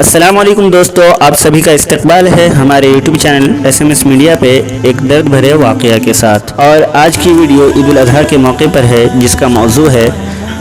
अस्सलाम वालेकुम दोस्तों, आप सभी का इस्तकबाल है हमारे यूट्यूब चैनल SMS मीडिया पे एक दर्द भरे वाक़या के साथ। और आज की वीडियो ईद उल अज़हा के मौके पर है, जिसका मौजू है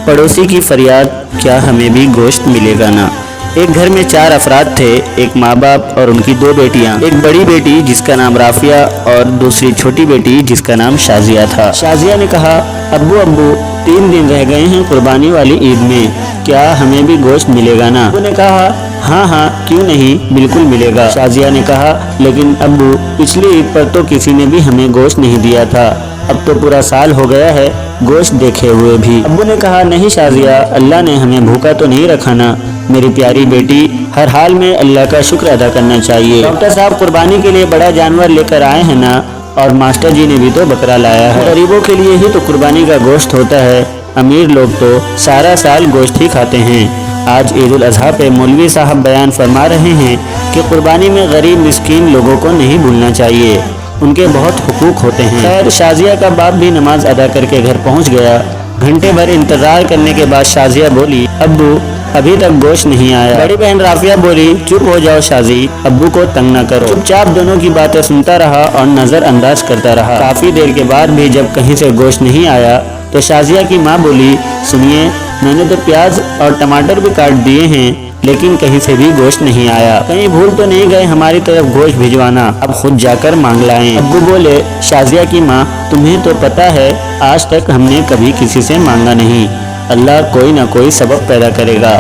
पड़ोसी की फरियाद, क्या हमें भी गोश्त मिलेगा ना। एक घर में 4 अफराद थे, एक माँ बाप और उनकी 2 बेटियां। एक बड़ी बेटी जिसका नाम राफिया और दूसरी छोटी बेटी जिसका नाम शाजिया था। शाजिया ने कहा, अब्बू 3 दिन रह गए हैं कुर्बानी वाली ईद में, क्या हमें भी गोश्त मिलेगा ना। अब्बू ने कहा, हाँ क्यों नहीं, बिल्कुल मिलेगा। शाजिया ने कहा, लेकिन अब्बू पिछली ईद पर तो किसी ने भी हमें गोश्त नहीं दिया था, अब तो पूरा साल हो गया है गोश्त देखे हुए भी। अब्बू ने कहा, नहीं शाजिया, अल्लाह ने हमें भूखा तो नहीं रखा ना। मेरी प्यारी बेटी, हर हाल में अल्लाह का शुक्र अदा करना चाहिए। डॉक्टर साहब कुर्बानी के लिए बड़ा जानवर लेकर आए हैं ना, और मास्टर जी ने भी तो बकरा लाया है। गरीबों के लिए ही तो कुर्बानी का गोश्त होता है, अमीर लोग तो सारा साल गोश्त ही खाते हैं। आज ईद उल अज़हा पे मौलवी साहब बयान फरमा रहे हैं कि कुर्बानी में गरीब मिस्कीन लोगों को नहीं भूलना चाहिए, उनके बहुत हुकूक होते हैं। खैर, शाजिया का बाप भी नमाज अदा करके घर पहुंच गया। घंटे भर इंतजार करने के बाद शाजिया बोली, अब्बू अभी तक गोश्त नहीं आया। बड़ी बहन राफिया बोली, चुप हो जाओ शाजी, अब्बू को तंग न करो। चुपचाप दोनों की बातें सुनता रहा और नजरअंदाज करता रहा। काफी देर के बाद भी जब कहीं से गोश्त नहीं आया तो शाजिया की माँ बोली, सुनिए, मैंने तो प्याज और टमाटर भी काट दिए हैं, लेकिन कहीं से भी गोश्त नहीं आया। कहीं भूल तो नहीं गए हमारी तरफ गोश्त भिजवाना, अब खुद जाकर मांग लाएं। अब्बू बोले, शाजिया की माँ, तुम्हें तो पता है आज तक हमने कभी किसी से मांगा नहीं, अल्लाह कोई ना कोई सबब पैदा करेगा।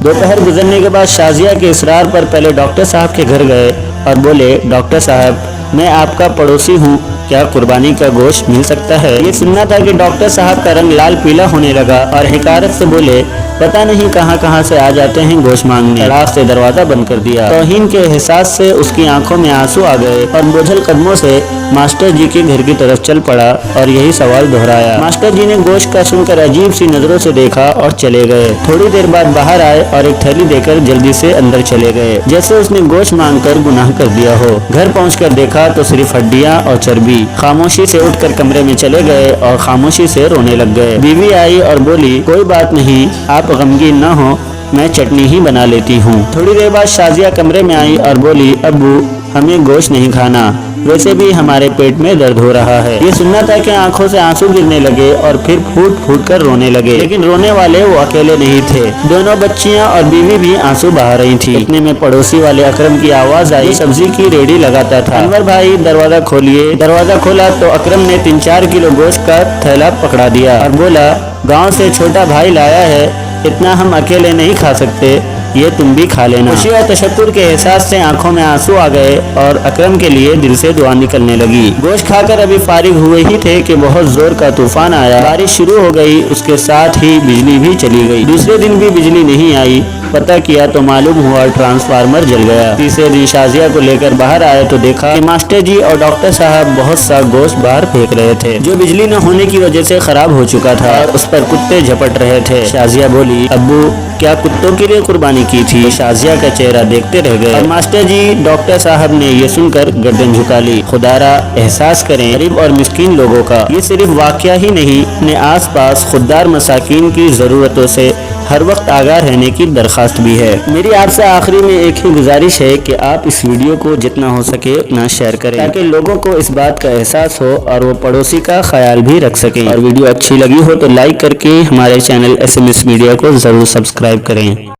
दोपहर गुजरने के बाद शाजिया के इसरार पर पहले डॉक्टर साहब के घर गए और बोले, डॉक्टर साहब, मैं आपका पड़ोसी हूँ, क्या कुर्बानी का गोश्त मिल सकता है। ये सुनना था कि डॉक्टर साहब का रंग लाल पीला होने लगा और हिकारत से बोले, पता नहीं कहां से आ जाते हैं गोश्त मांगने। तड़ाक से दरवाजा बंद कर दिया। तौहीन के एहसास से उसकी आंखों में आंसू आ गए और बोझल कदमों से मास्टर जी के घर की तरफ चल पड़ा और यही सवाल दोहराया। मास्टर जी ने गोश्त का सुनकर अजीब सी नजरों से देखा और चले गए। थोड़ी देर बाद बाहर आए और एक थैली देकर जल्दी से अंदर चले गए, जैसे उसने गोश्त मांग कर गुनाह कर दिया हो। घर पहुँचकर देखा तो सिर्फ हड्डियाँ और चर्बी। खामोशी से उठकर कमरे में चले गए और खामोशी से रोने लग गए। बीवी आई और बोली, कोई बात नहीं, आप गमगीन न हो, मैं चटनी ही बना लेती हूँ। थोड़ी देर बाद शाजिया कमरे में आई और बोली, अब्बू हमें गोश्त नहीं खाना, वैसे भी हमारे पेट में दर्द हो रहा है। ये सुनना था कि आंखों से आंसू गिरने लगे और फिर फूट फूट कर रोने लगे। लेकिन रोने वाले वो अकेले नहीं थे, दोनों बच्चियां और बीवी भी आंसू बहा रही थी। इतने में पड़ोसी वाले अकरम की आवाज आई, सब्जी की रेडी लगाता था। अनवर भाई दरवाजा खोलिए। दरवाजा खोला तो अकरम ने 3-4 किलो गोश्त का थैला पकड़ा दिया और बोला, गाँव से छोटा भाई लाया है, इतना हम अकेले नहीं खा सकते, ये तुम भी खा लेना। खुशी और तशक्कुर के एहसास से आंखों में आंसू आ गए और अकरम के लिए दिल से दुआ निकलने लगी। गोश्त खाकर अभी फारिग हुए ही थे कि बहुत जोर का तूफान आया। बारिश शुरू हो गई, उसके साथ ही बिजली भी चली गई। दूसरे दिन भी बिजली नहीं आई। पता किया तो मालूम हुआ ट्रांसफार्मर जल गया। तीसरे दिन शाजिया को लेकर बाहर आए तो देखा कि मास्टर जी और डॉक्टर साहब बहुत सा गोश्त बाहर फेंक रहे थे, जो बिजली न होने की वजह से खराब हो चुका था और उस पर कुत्ते झपट रहे थे। शाजिया बोली, अब्बू क्या कुत्तों के लिए कुर्बानी की थी। शाजिया का चेहरा देखते रह गए और मास्टर जी डॉक्टर साहब ने ये सुनकर गर्दन झुका ली। खुदारा एहसास करें गरीब और मिस्कीन लोगों का। ये सिर्फ वाकया ही नहीं, अपने आस पास खुददार मसाकीन की जरूरतों से हर वक्त आगाह रहने की दरख्वास्त भी है। मेरी आपसे आखिरी में एक ही गुजारिश है कि आप इस वीडियो को जितना हो सके उतना शेयर करें, ताकि लोगों को इस बात का एहसास हो और वो पड़ोसी का ख्याल भी रख सकें। और वीडियो अच्छी लगी हो तो लाइक करके हमारे चैनल SMS मीडिया को जरूर सब्सक्राइब करें।